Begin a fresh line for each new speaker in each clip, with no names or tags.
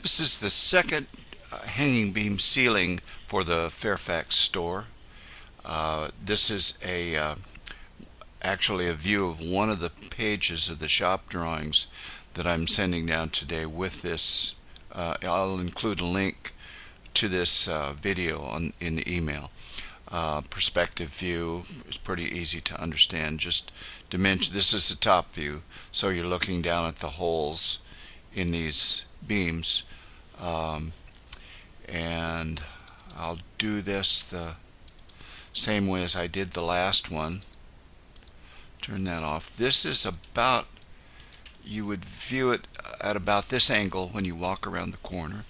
This is the second hanging beam ceiling for the Fairfax store. This is actually a view of one of the pages of the shop drawings that I'm sending down today with this. I'll include a link to this video in the email. Perspective view is pretty easy to understand. Just dimension. This is the top view, so you're looking down at the holes in these beams. And I'll do this the same way as I did the last one. Turn that off. This is about, you would view it at about this angle when you walk around the corner.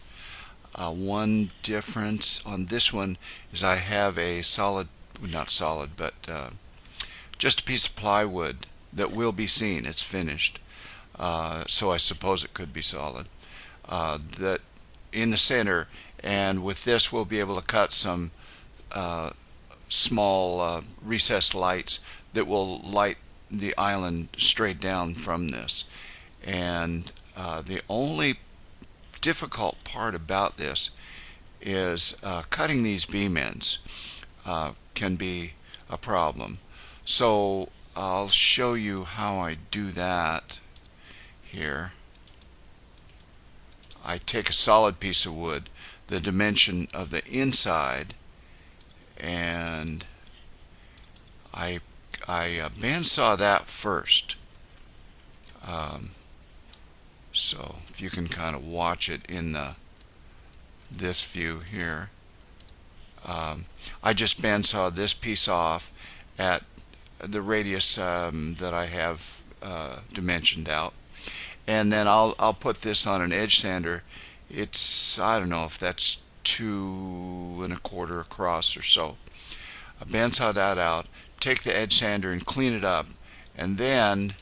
One difference on this one is I have a solid, not solid, but just a piece of plywood that will be seen. It's finished, so I suppose it could be solid. That in the center, and with this we'll be able to cut some small recessed lights that will light the island straight down from this. And the only difficult part about this is cutting these beam ends can be a problem. So I'll show you how I do that here. I take a solid piece of wood, the dimension of the inside, and I bandsaw that first. So if you can kind of watch it in this view here, I just bandsaw this piece off at the radius that I have dimensioned out, and then I'll put this on an edge sander. It's, I don't know if that's 2 1/4 across or so. I bandsaw that out, take the edge sander and clean it up, and then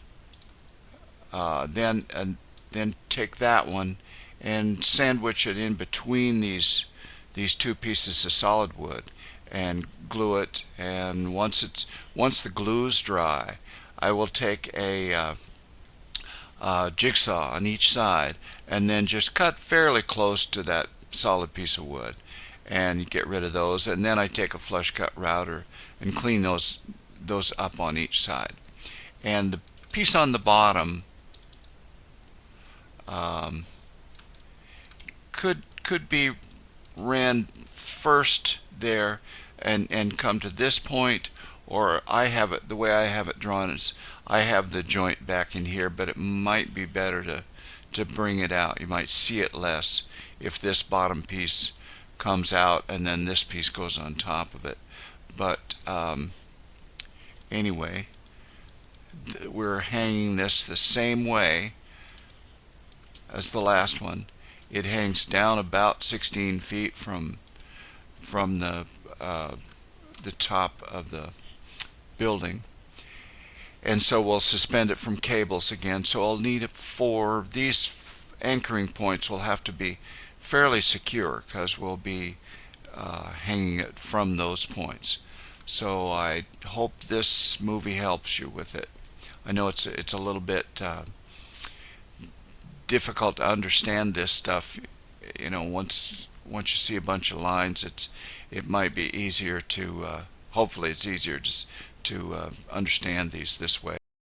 take that one and sandwich it in between these two pieces of solid wood and glue it. And once the glue's dry, I will take a jigsaw on each side and then just cut fairly close to that solid piece of wood and get rid of those. And then I take a flush cut router and clean those up on each side. And the piece on the bottom could be ran first there and come to this point, or I have it, the way I have it drawn is I have the joint back in here, but it might be better to bring it out. You might see it less if this bottom piece comes out and then this piece goes on top of it. But anyway, we're hanging this the same way as the last one. It hangs down about 16 feet from the top of the building, and so we'll suspend it from cables again. So I'll need it for these anchoring points. Will have to be fairly secure because we'll be hanging it from those points. So I hope this movie helps you with it. I know it's a little bit difficult to understand this stuff. You know, once you see a bunch of lines, it might be easier to hopefully it's easier to understand these this way.